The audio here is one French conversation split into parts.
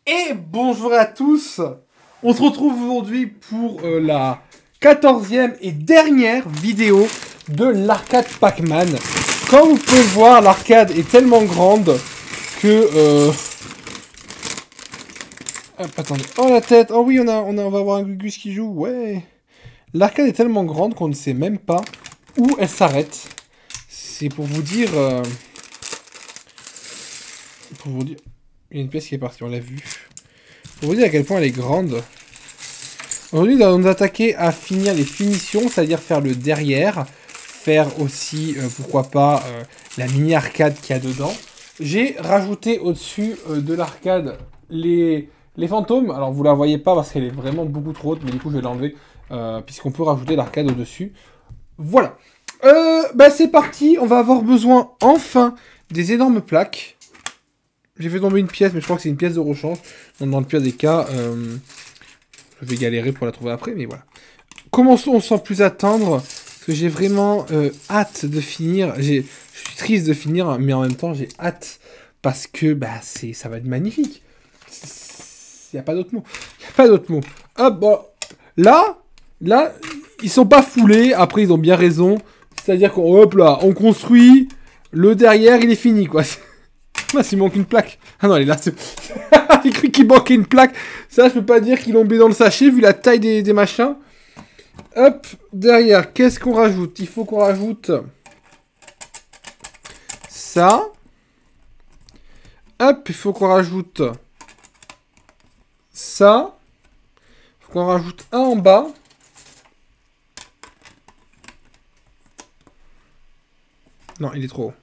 Et bonjour à tous. On se retrouve aujourd'hui pour la 14e et dernière vidéo de l'arcade Pac-Man. Comme vous pouvez le voir, l'arcade est tellement grande que... Hop, attendez. Oh la tête. Oh oui, on va avoir un Gugus qui joue. Ouais. L'arcade est tellement grande qu'on ne sait même pas où elle s'arrête. C'est pour vous dire... Il y a une pièce qui est partie, on l'a vu. Pour vous dire à quel point elle est grande. Aujourd'hui, nous allons nous attaquer à finir les finitions, c'est-à-dire faire le derrière. Faire aussi, pourquoi pas, la mini-arcade qu'il y a dedans. J'ai rajouté au-dessus de l'arcade les fantômes. Alors, vous la voyez pas parce qu'elle est vraiment beaucoup trop haute, mais du coup, je vais l'enlever. Puisqu'on peut rajouter l'arcade au-dessus. Voilà. C'est parti. On va avoir besoin, enfin, des énormes plaques. J'ai fait tomber une pièce, mais je crois que c'est une pièce de rechange. Donc, dans le pire des cas, je vais galérer pour la trouver après, mais voilà. Commençons sans plus attendre, parce que j'ai vraiment hâte de finir. Je suis triste de finir, mais en même temps, j'ai hâte, parce que ça va être magnifique. Il n'y a pas d'autre mot. Il n'y a pas d'autre mot. Hop, bon. Là, ils sont pas foulés. Après, ils ont bien raison. C'est-à-dire qu'on construit. Le derrière, il est fini, quoi. Ah, s'il manque une plaque. Ah non, elle est là. J'ai cru qu'il manquait une plaque. Ça, je peux pas dire qu'ils l'ont mis dans le sachet, vu la taille des machins. Hop, derrière, qu'est-ce qu'on rajoute? Il faut qu'on rajoute ça. Hop, il faut qu'on rajoute ça. Il faut qu'on rajoute un en bas. Non, il est trop haut.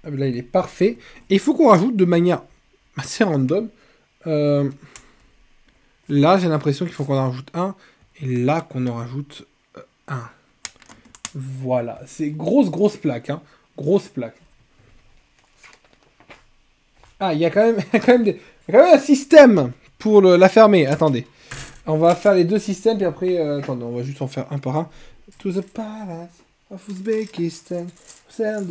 Là, il est parfait. Et il faut qu'on rajoute de manière assez random. Là, j'ai l'impression qu'il faut qu'on en rajoute un. Et là, qu'on en rajoute un. Voilà. C'est grosse plaque. Hein. Grosse plaque. Ah, il y a quand même un système pour la fermer. Attendez. On va faire les deux systèmes. Puis après, attendez, on va juste en faire un par un. To the palace of Uzbekistan. En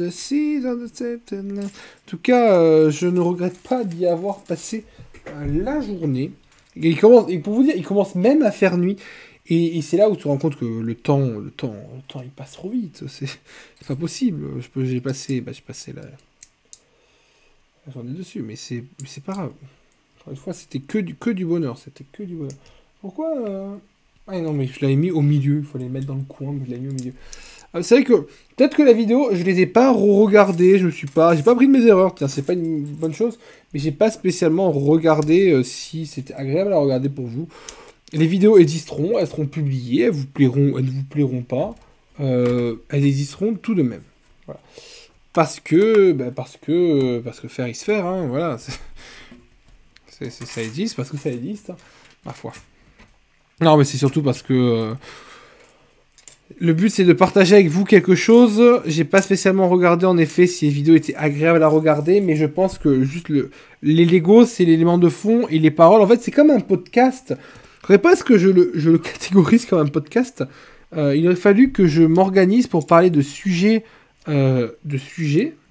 tout cas, je ne regrette pas d'y avoir passé la journée. Et pour vous dire, il commence même à faire nuit. Et c'est là où tu te rends compte que le temps, il passe trop vite. C'est pas possible. J'ai passé la journée dessus, mais c'est pas grave. Encore une fois, c'était que du bonheur. C'était que du bonheur. Pourquoi Ah non, mais je l'avais mis au milieu. Il fallait le mettre dans le coin, mais je l'avais mis au milieu. C'est vrai que peut-être que la vidéo, je les ai pas regardées, j'ai pas pris de mes erreurs, tiens, c'est pas une bonne chose, mais j'ai pas spécialement regardé si c'était agréable à regarder pour vous. Les vidéos existeront, elles seront publiées, elles vous plairont, elles ne vous plairont pas, elles existeront tout de même. Voilà. Parce que faire is faire, hein, voilà, ça existe, parce que ça existe, hein, ma foi. Non, mais c'est surtout parce que... le but, c'est de partager avec vous quelque chose. J'ai pas spécialement regardé, en effet, si les vidéos étaient agréables à regarder, mais je pense que juste les Legos, c'est l'élément de fond, et les paroles, en fait, c'est comme un podcast. Je ne sais pas ce que je le catégorise comme un podcast. Il aurait fallu que je m'organise pour parler de sujets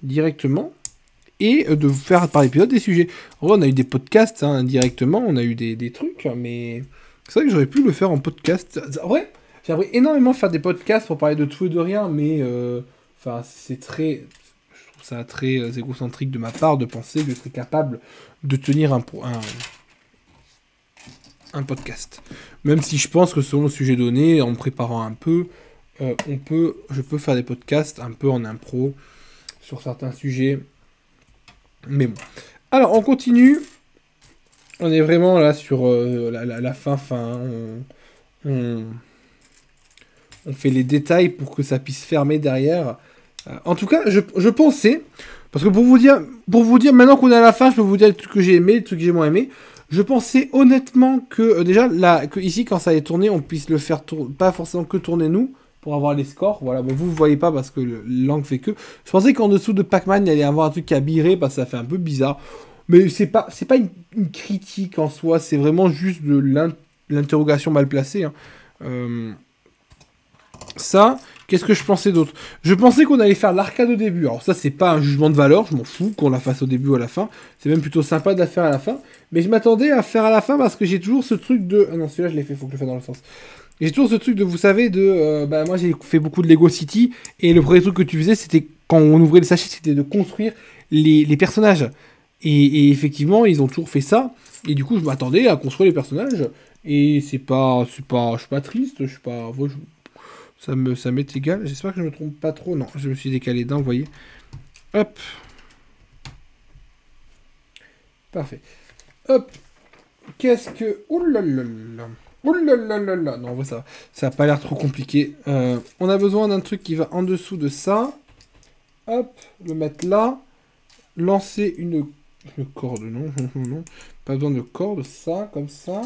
directement, et de vous faire par épisode des sujets. En vrai, on a eu des podcasts, hein, directement, on a eu des trucs, mais c'est vrai que j'aurais pu le faire en podcast. En vrai, j'aimerais énormément faire des podcasts pour parler de tout et de rien, mais c'est très... Je trouve ça très égocentrique de ma part de penser que je serais capable de tenir un podcast. Même si je pense que selon le sujet donné, en me préparant un peu, je peux faire des podcasts un peu en impro sur certains sujets. Mais bon. Alors, on continue. On est vraiment là sur la fin. On fait les détails pour que ça puisse fermer derrière. En tout cas, je pensais, parce que pour vous dire, maintenant qu'on est à la fin, je peux vous dire les trucs que j'ai aimé, les trucs que j'ai moins aimé. Je pensais honnêtement que déjà, que ici, quand ça allait tourner, on puisse le faire pas forcément que tourner nous, pour avoir les scores. Voilà, bon, vous voyez pas parce que l'angle fait que. Je pensais qu'en dessous de Pac-Man, il allait y avoir un truc à birer parce que ça fait un peu bizarre. Mais c'est pas une critique en soi, c'est vraiment juste de l'interrogation mal placée. Hein. Ça, qu'est-ce que je pensais d'autre? Je pensais qu'on allait faire l'arcade au début. Alors ça, c'est pas un jugement de valeur, je m'en fous qu'on la fasse au début ou à la fin. C'est même plutôt sympa de la faire à la fin. Mais je m'attendais à faire à la fin parce que j'ai toujours ce truc de... Ah non, celui-là, je l'ai fait, faut que je le fasse dans le sens. J'ai toujours ce truc de, vous savez, de... bah, moi, j'ai fait beaucoup de Lego City. Et le premier truc que tu faisais, c'était, quand on ouvrait le sachet, c'était de construire les personnages. Et effectivement, ils ont toujours fait ça. Et du coup, je m'attendais à construire les personnages. Et c'est pas... je suis pas triste, je suis pas... Ça m'est égal. J'espère que je me trompe pas trop. Non, je me suis décalé d'un, vous voyez. Hop. Parfait. Hop. Qu'est-ce que... Oulalalala. Oulalalala. Non, en vrai, ça a pas l'air trop compliqué. On a besoin d'un truc qui va en dessous de ça. Hop. Le mettre là. Lancer une corde. Non, non, non, non. Pas besoin de corde. Ça, comme ça.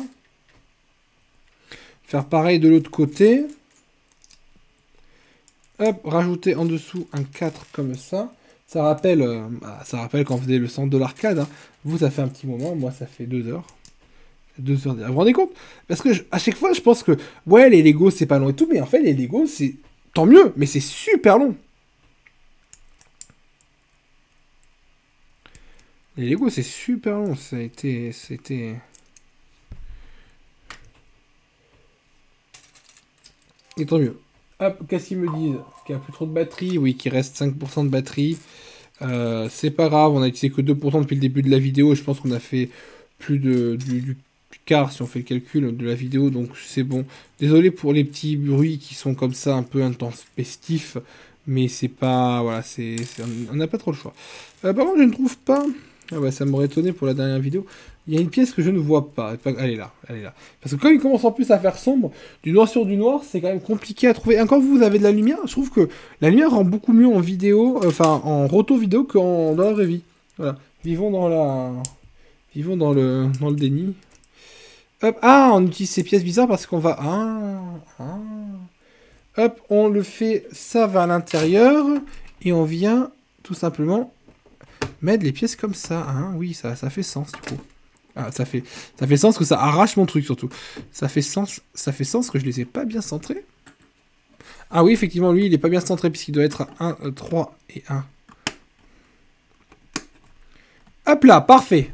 Faire pareil de l'autre côté. Hop, rajouter en dessous un 4 comme ça. Ça rappelle quand on faisait le centre de l'arcade. Hein. Vous, ça fait un petit moment. Moi, ça fait 2 heures. 2 heures. Vous vous rendez compte? Parce que à chaque fois, je pense que, ouais, les Lego, c'est pas long et tout. Mais en fait, les Lego, c'est tant mieux. Mais c'est super long. Les Lego, c'est super long. C'était... Et tant mieux. Hop, qu'est-ce qu'ils me disent? Qu'il n'y a plus trop de batterie. Oui, qu'il reste 5% de batterie. C'est pas grave, on a utilisé que 2% depuis le début de la vidéo. Je pense qu'on a fait plus du quart si on fait le calcul de la vidéo, donc c'est bon. Désolé pour les petits bruits qui sont comme ça, un peu intempestifs, mais c'est pas... Voilà, on n'a pas trop le choix. Par contre, je ne trouve pas... Ah bah ça m'aurait étonné pour la dernière vidéo. Il y a une pièce que je ne vois pas. Elle est là, elle est là. Parce que quand il commence en plus à faire sombre, du noir sur du noir, c'est quand même compliqué à trouver. Encore vous avez de la lumière, je trouve que la lumière rend beaucoup mieux en vidéo, enfin en roto vidéo dans la vraie vie. Voilà. Vivons dans le déni. Hop, ah, on utilise ces pièces bizarres parce qu'on va... Hop, on le fait, ça va à l'intérieur, et on vient tout simplement mettre les pièces comme ça. Hein. Oui, ça fait sens du coup. Ah, ça fait sens que ça arrache mon truc surtout. Ça fait sens que je les ai pas bien centrés. Ah oui, effectivement, lui, il est pas bien centré puisqu'il doit être à 1, 3 et 1. Hop là, parfait.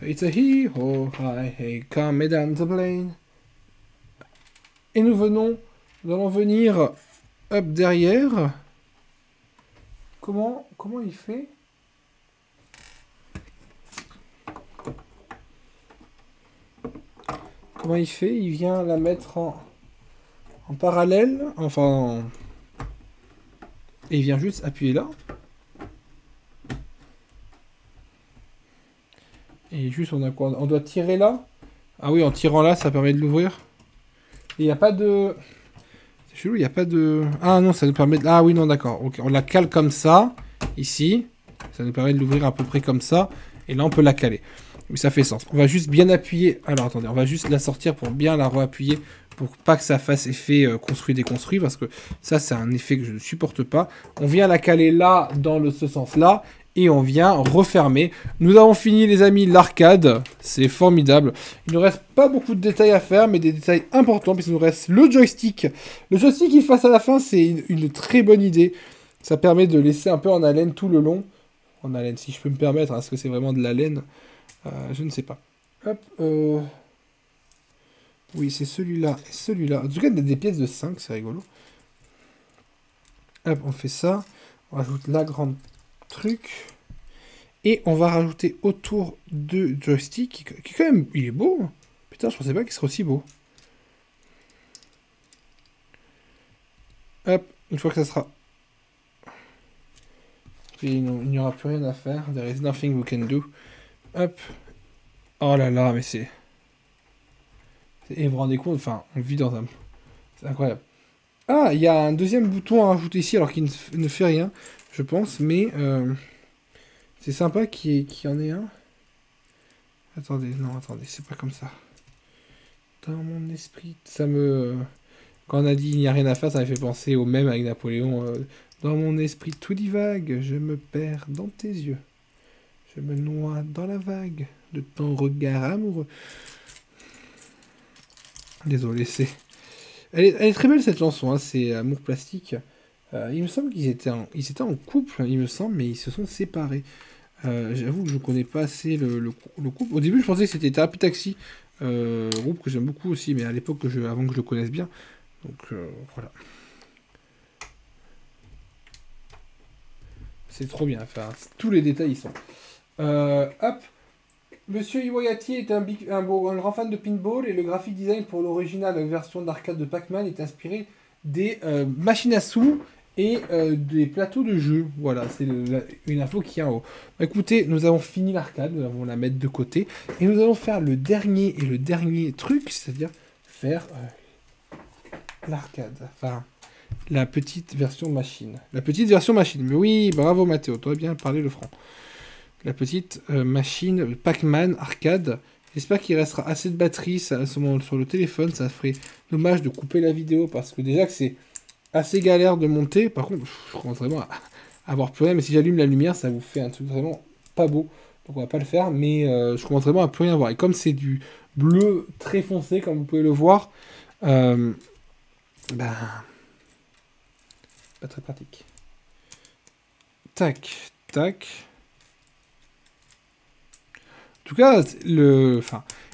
It's a he, oh, hi, hey, come down the plane. Et nous allons venir hop derrière. Comment il fait? Comment il fait? Il vient la mettre en parallèle, enfin... Et il vient juste appuyer là. Et juste, on a quoi? On doit tirer là. Ah oui, en tirant là, ça permet de l'ouvrir. Il n'y a pas de... C'est chelou, il n'y a pas de... Ah non, ça nous permet de... Ah oui, non, d'accord. Ok, on la cale comme ça, ici. Ça nous permet de l'ouvrir à peu près comme ça. Et là, on peut la caler. Oui, ça fait sens. On va juste bien appuyer. Alors, attendez, on va juste la sortir pour bien la réappuyer. Pour pas que ça fasse effet construit-déconstruit. Parce que ça, c'est un effet que je ne supporte pas. On vient la caler là, dans ce sens-là. Et on vient refermer. Nous avons fini, les amis, l'arcade. C'est formidable. Il ne reste pas beaucoup de détails à faire, mais des détails importants, puisqu'il nous reste le joystick. Le joystick qui face à la fin, c'est une très bonne idée. Ça permet de laisser un peu en haleine tout le long. En haleine, si je peux me permettre. Est-ce que c'est vraiment de la laine? Je ne sais pas. Hop. Oui, c'est celui-là et celui-là. En tout cas, des pièces de 5, c'est rigolo. Hop, on fait ça. On rajoute la grande truc. Et on va rajouter autour de joystick, qui quand même, il est beau. Putain, je pensais pas qu'il serait aussi beau. Hop, une fois que ça sera... Il n'y aura plus rien à faire. There is nothing we can do. Hop. Oh là là, mais c'est... Et vous vous rendez compte, enfin, on vit dans un... C'est incroyable. Ah, il y a un deuxième bouton à rajouter ici, alors qu'il ne fait rien, je pense, mais... C'est sympa qu'il y en ait un. Attendez, non, attendez, c'est pas comme ça. Dans mon esprit, ça me... Quand on a dit il n'y a rien à faire, ça m'a fait penser au même avec Napoléon. Dans mon esprit tout divague, je me perds dans tes yeux. Je me noie dans la vague de ton regard amoureux. Désolé, c'est... Elle est très belle cette chanson, hein, c'est Amour Plastique. Il me semble ils étaient en couple, il me semble, mais ils se sont séparés. J'avoue que je connais pas assez le couple. Au début, je pensais que c'était Thérapie Taxi, groupe que j'aime beaucoup aussi, mais à l'époque, avant que je le connaisse bien. Donc voilà. C'est trop bien, enfin, tous les détails y sont. Hop. Monsieur Iwayati est un grand fan de pinball et le graphic design pour l'original version d'arcade de Pac-Man est inspiré des machines à sous et des plateaux de jeu. Voilà, c'est une info qui est en haut. Bah, écoutez, nous avons fini l'arcade, nous allons la mettre de côté et nous allons faire le dernier truc, c'est-à-dire faire l'arcade. Enfin, la petite version machine. La petite version machine. Mais oui, bravo Mathéo, tu aurais bien parlé le franc. La petite machine Pac-Man arcade. J'espère qu'il restera assez de batterie sur le téléphone. Ça ferait dommage de couper la vidéo parce que déjà que c'est assez galère de monter. Par contre, je commence vraiment à avoir plus rien. Mais si j'allume la lumière, ça vous fait un truc vraiment pas beau. Donc on va pas le faire. Mais je commence vraiment à plus rien voir. Et comme c'est du bleu très foncé, comme vous pouvez le voir, bah, pas très pratique. Tac, tac. En tout cas,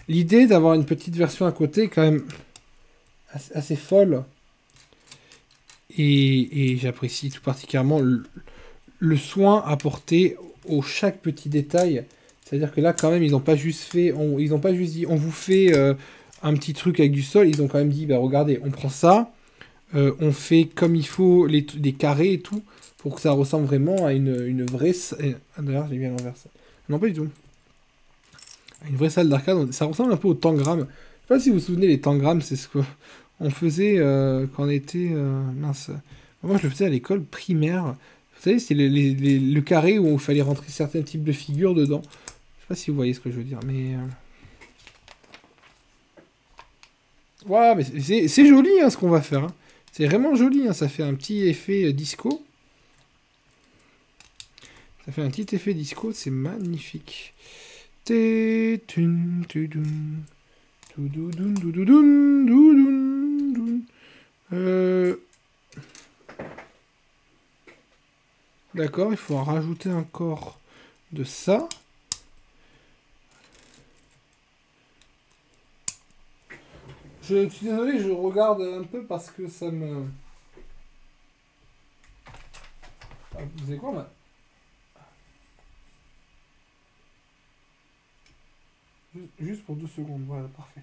l'idée d'avoir une petite version à côté est quand même assez folle. Et j'apprécie tout particulièrement le soin apporté au chaque petit détail. C'est-à-dire que là, quand même, ils n'ont pas juste fait... ils n'ont pas juste dit, on vous fait un petit truc avec du sol. Ils ont quand même dit, bah, regardez, on prend ça, on fait comme il faut des carrés et tout, pour que ça ressemble vraiment à une vraie... D'ailleurs, j'ai bien l'envers ça. Non, pas du tout. Une vraie salle d'arcade, ça ressemble un peu au tangram. Je sais pas si vous vous souvenez, les tangrams, c'est ce qu'on faisait quand on était... mince. Moi, je le faisais à l'école primaire. Vous savez, c'est le carré où il fallait rentrer certains types de figures dedans. Je sais pas si vous voyez ce que je veux dire, mais... Ouais, mais c'est joli hein, ce qu'on va faire. Hein. C'est vraiment joli, hein. Ça fait un petit effet disco. Ça fait un petit effet disco, c'est magnifique. D'accord, il faut en rajouter encore de ça. Je suis désolé, je regarde un peu parce que ça me... Ah, vous savez quoi, Juste pour 2 secondes, voilà, parfait.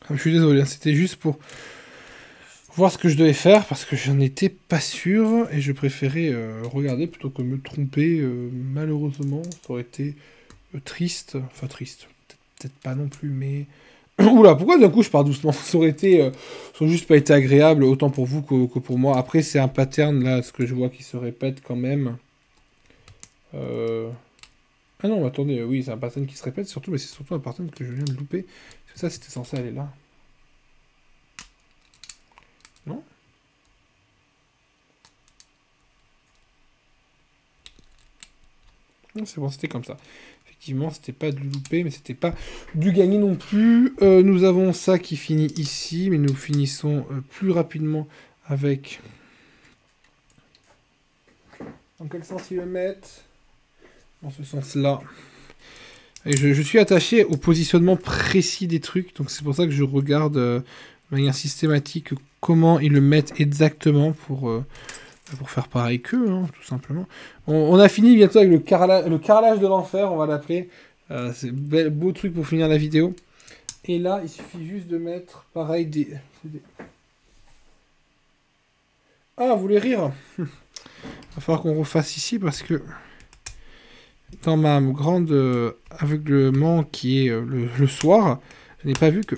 Je suis désolé, c'était juste pour voir ce que je devais faire, parce que j'en étais pas sûr, et je préférais regarder plutôt que me tromper. Malheureusement, ça aurait été triste. Enfin, triste. Peut-être pas non plus, mais... Oula, pourquoi d'un coup je pars doucement? Ça aurait été... ça aurait juste pas été agréable, autant pour vous que pour moi. Après, c'est un pattern, là, ce que je vois qui se répète quand même. Ah non, attendez, oui, c'est un pattern qui se répète, surtout, mais c'est surtout un pattern que je viens de louper. Parce que ça, c'était censé aller là. Non? Non, c'est bon, c'était comme ça. Effectivement, c'était pas du loupé, mais c'était pas du gagné non plus. Nous avons ça qui finit ici, mais nous finissons plus rapidement avec... Dans quel sens ils le mettent? Dans ce sens-là. Et je suis attaché au positionnement précis des trucs, donc c'est pour ça que je regarde de manière systématique comment ils le mettent exactement pour faire pareil qu'eux, hein, tout simplement. On a fini bientôt avec le carrelage de l'enfer, on va l'appeler. C'est beau truc pour finir la vidéo. Et là, il suffit juste de mettre pareil des... Ah, vous voulez rire? Il va falloir qu'on refasse ici parce que... Dans ma grande aveuglement qui est le soir, je n'ai pas vu que...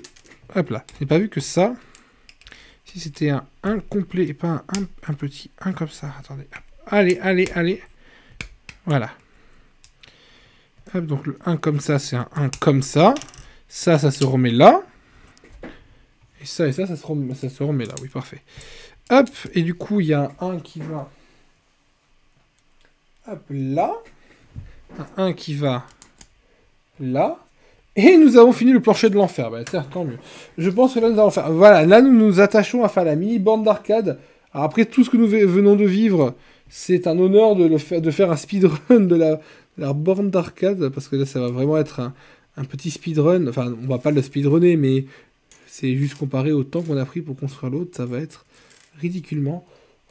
Hop là, je n'ai pas vu que ça. Si c'était un 1 complet et pas un petit 1 comme ça. Attendez. Hop. Allez. Voilà. Hop, donc le 1 comme ça, c'est un 1 comme ça. Ça se remet là. Et ça, ça se remet là. Oui, parfait. Hop, et du coup, il y a un 1 qui va... Hop, là. Un 1 qui va là. Et nous avons fini le plancher de l'enfer. Bah tiens, tant mieux. Je pense que là, nous allons faire... Voilà, là, nous nous attachons à faire la mini-bande d'arcade. Alors après tout ce que nous venons de vivre, c'est un honneur de faire un speedrun de la borne d'arcade, parce que là, ça va vraiment être un petit speedrun. Enfin, on va pas le speedrunner, mais c'est juste comparé au temps qu'on a pris pour construire l'autre, ça va être ridiculement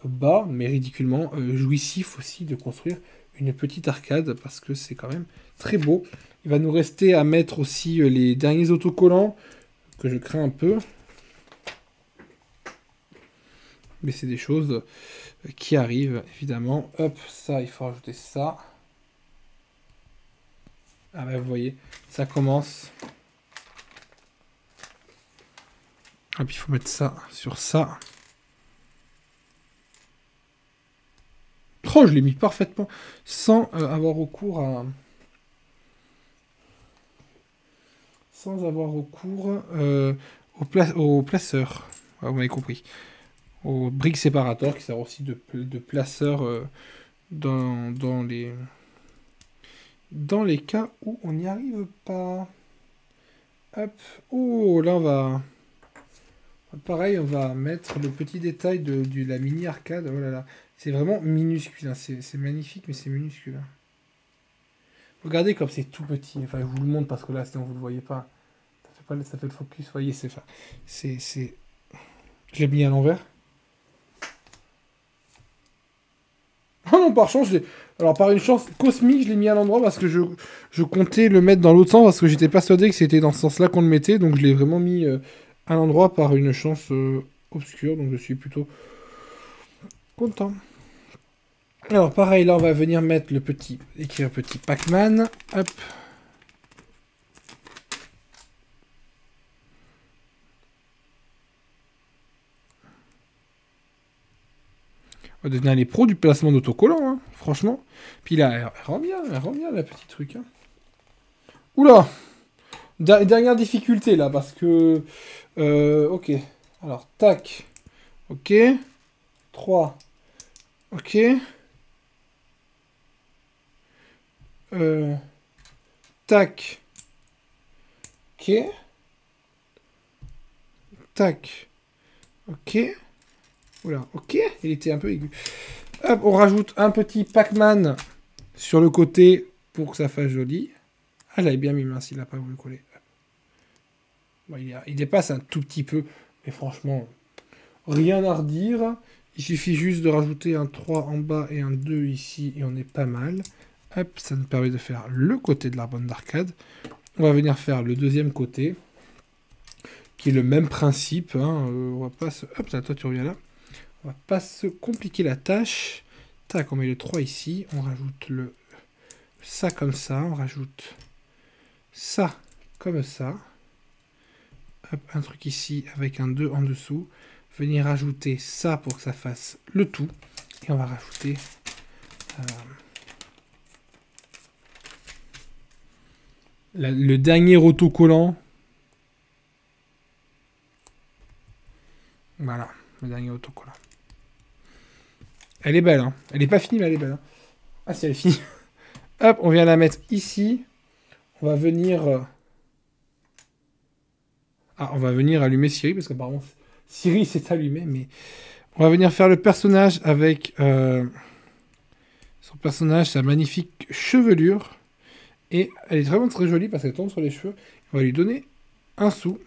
bas, mais ridiculement jouissif aussi de construire une petite arcade, parce que c'est quand même très beau. Il va nous rester à mettre aussi les derniers autocollants, que je crains un peu. Mais c'est des choses qui arrivent, évidemment. Hop, ça, il faut rajouter ça. Ah ben, vous voyez, ça commence. Hop, il faut mettre ça sur ça. Oh, je l'ai mis parfaitement, sans avoir recours à... Sans avoir recours au placeur. Ah, vous m'avez compris. Au brick séparateur, qui sert aussi de placeur dans les cas où on n'y arrive pas. Hop. Oh, là, on va... Pareil, on va mettre le petit détail de la mini arcade. Oh là là. C'est vraiment minuscule. Hein. C'est magnifique, mais c'est minuscule. Hein. Regardez comme c'est tout petit. Enfin, je vous le montre parce que là, sinon vous ne le voyez pas. Ça fait le focus. Vous voyez, c'est... Je l'ai mis à l'envers. Oh non, par chance, alors par une chance cosmique, je l'ai mis à l'endroit parce que je comptais le mettre dans l'autre sens parce que j'étais persuadé que c'était dans ce sens-là qu'on le mettait. Donc je l'ai vraiment mis à l'endroit par une chance obscure. Donc je suis plutôt content. Alors pareil, là on va venir mettre écrire petit Pac-Man. Hop. On va devenir les pros du placement d'autocollants, hein, franchement. Puis là, elle rend bien la petite truc. Hein. Oula! Dernière difficulté là, parce que... ok. Alors, tac. Ok. 3. Ok. Tac. Ok. Tac. Ok. Oula, ok. Il était un peu aigu. Hop, on rajoute un petit Pac-Man sur le côté pour que ça fasse joli. Ah, j'avais bien mis mince, il n'a pas voulu coller. Bon, il dépasse un tout petit peu, mais franchement, rien à redire. Il suffit juste de rajouter un 3 en bas et un 2 ici, et on est pas mal. Hop, ça nous permet de faire le côté de la bande d'arcade. On va venir faire le deuxième côté, qui est le même principe. Hein. On va pas se... Hop, toi tu reviens là. On va pas se compliquer la tâche. Tac, on met le 3 ici. On rajoute ça comme ça. On rajoute ça comme ça. Hop, un truc ici avec un 2 en dessous. Venir rajouter ça pour que ça fasse le tout. Et on va rajouter... le dernier autocollant. Voilà, le dernier autocollant. Elle est belle, hein. Elle n'est pas finie, mais elle est belle. Hein. Ah si, elle est finie. Hop, on vient la mettre ici. On va venir... Ah, on va venir allumer Siri, parce qu'apparemment, Siri s'est allumé, mais... On va venir faire le personnage avec... Son personnage, sa magnifique chevelure. Et elle est vraiment très jolie, parce qu'elle tombe sur les cheveux. On va lui donner un sou.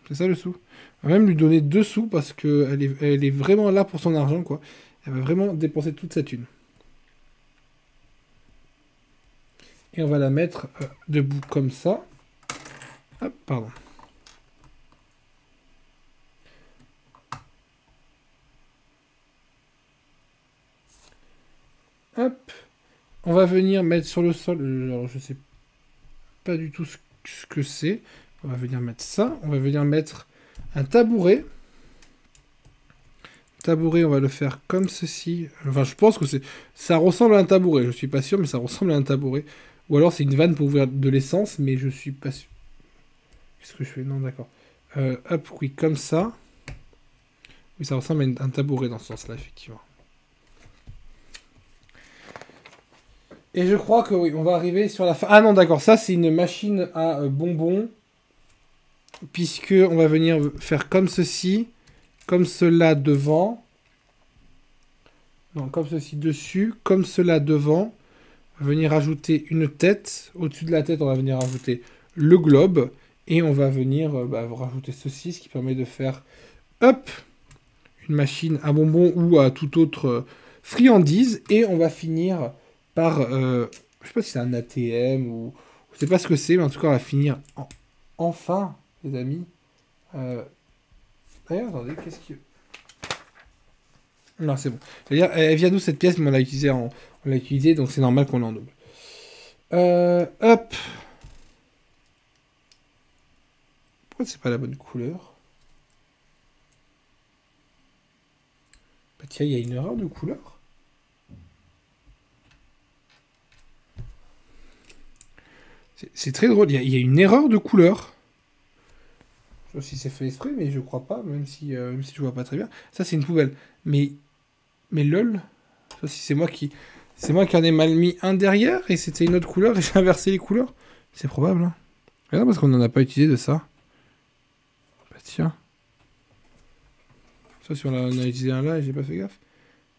C'est ça le sou. On va même lui donner 2 sous, parce qu'elle est vraiment là pour son argent, quoi. Elle va vraiment dépenser toute sa thune. Et on va la mettre debout comme ça. Hop, pardon. Hop. On va venir mettre sur le sol. Alors, je sais pas du tout ce que c'est. On va venir mettre ça. On va venir mettre un tabouret. Tabouret, on va le faire comme ceci. Enfin, je pense que ça ressemble à un tabouret. Je suis pas sûr, mais ça ressemble à un tabouret. Ou alors c'est une vanne pour ouvrir de l'essence, mais je suis pas sûr. Qu'est-ce que je fais? Non, d'accord. Hop, oui, comme ça. Oui, ça ressemble à un tabouret dans ce sens-là, effectivement. Et je crois que oui, on va arriver sur la fin. Ah non, d'accord, ça c'est une machine à bonbons. Puisque on va venir faire comme ceci, comme cela devant. Non, comme ceci dessus, comme cela devant. On va venir ajouter une tête. Au-dessus de la tête, on va venir ajouter le globe. Et on va venir rajouter ceci, ce qui permet de faire, hop, une machine à bonbons ou à toute autre friandise. Et on va finir par, je sais pas si c'est un ATM ou... Je sais pas ce que c'est, mais en tout cas, on va finir enfin, les amis. D'ailleurs, attendez, qu'est-ce que... Non, c'est bon. C'est-à-dire, elle vient d'où cette pièce, mais on l'a utilisée, donc c'est normal qu'on l'en double. Hop. Pourquoi c'est pas la bonne couleur? Bah tiens, il y a une erreur de couleur. C'est très drôle, il y a une erreur de couleur. Je sais pas si c'est fait exprès, mais je crois pas, même si je vois pas très bien. Ça, c'est une poubelle. Mais lol. Ça, si c'est moi qui en ai mal mis un derrière, et c'était une autre couleur, et j'ai inversé les couleurs. C'est probable, hein. Mais non, parce qu'on n'en a pas utilisé de ça. Bah tiens. Ça, si on en a utilisé un là, et j'ai pas fait gaffe.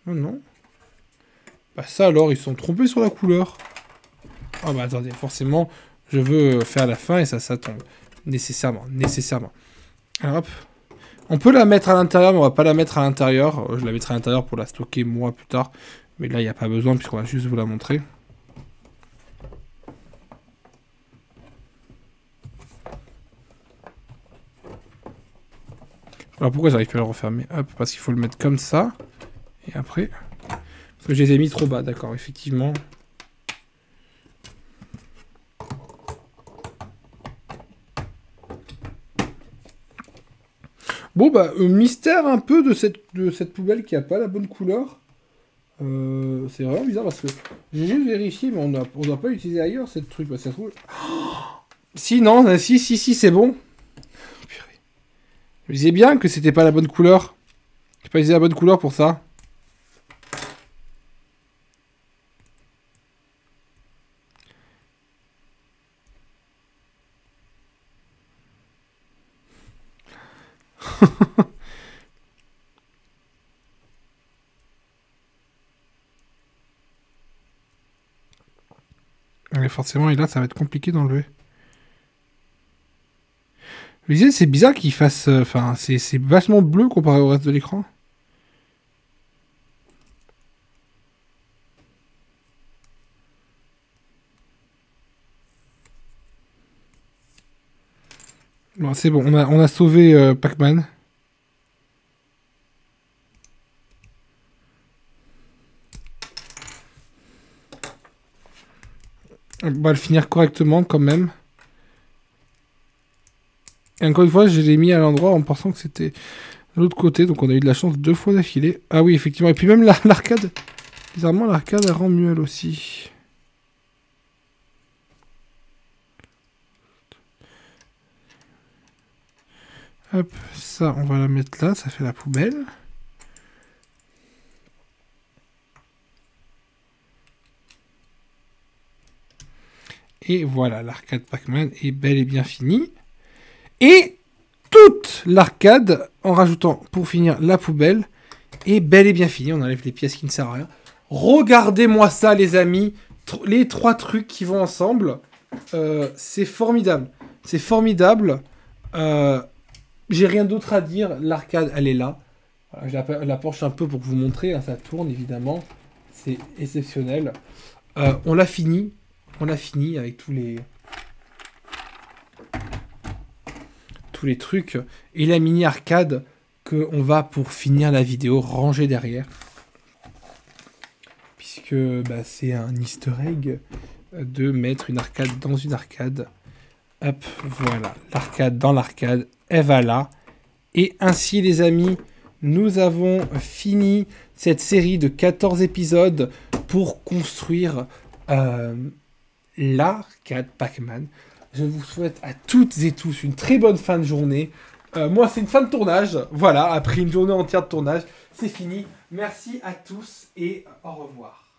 Non, non. Bah ça alors, ils se sont trompés sur la couleur. Ah bah attendez, forcément, je veux faire la fin, et ça tombe. Nécessairement. Alors hop. On peut la mettre à l'intérieur, mais on va pas la mettre à l'intérieur. Je la mettrai à l'intérieur pour la stocker moi plus tard. Mais là, il n'y a pas besoin, puisqu'on va juste vous la montrer. Alors pourquoi j'arrive pas à le refermer? Hop, parce qu'il faut le mettre comme ça. Et après... Parce que je les ai mis trop bas, d'accord, effectivement. Bon bah, mystère un peu de cette poubelle qui a pas la bonne couleur. C'est vraiment bizarre parce que j'ai juste vérifié, mais on doit pas l'utiliser ailleurs, cette truc. Parce que ça se trouve... Si, non, si, c'est bon. Purée. Je disais bien que c'était pas la bonne couleur. J'ai pas utilisé la bonne couleur pour ça. Mais forcément, et là, ça va être compliqué d'enlever. Je disais, c'est bizarre qu'il fasse... Enfin, c'est vachement bleu comparé au reste de l'écran. Bon, c'est bon, on a sauvé Pac-Man. On va le finir correctement quand même. Et encore une fois, je l'ai mis à l'endroit en pensant que c'était de l'autre côté. Donc on a eu de la chance 2 fois d'affilée. Ah oui, effectivement. Et puis même l'arcade. Bizarrement, l'arcade elle rend mieux elle aussi. Hop, ça on va la mettre là. Ça fait la poubelle. Et voilà, l'arcade Pac-Man est bel et bien finie. Et toute l'arcade, en rajoutant, pour finir, la poubelle, est bel et bien finie. On enlève les pièces qui ne servent à rien. Regardez-moi ça, les amis. Les 3 trucs qui vont ensemble. C'est formidable. C'est formidable. J'ai rien d'autre à dire. L'arcade, elle est là. Voilà, je la penche un peu pour vous montrer. Hein, ça tourne, évidemment. C'est exceptionnel. On l'a fini. On l'a fini avec tous les trucs. Et la mini arcade qu'on va, pour finir la vidéo, ranger derrière. Puisque bah, c'est un easter egg de mettre une arcade dans une arcade. Hop, voilà. L'arcade dans l'arcade. Elle va là. Et ainsi, les amis, nous avons fini cette série de 14 épisodes pour construire... l'arcade Pac-Man. Je vous souhaite à toutes et tous une très bonne fin de journée. Moi, c'est une fin de tournage. Voilà, après une journée entière de tournage, c'est fini. Merci à tous et au revoir.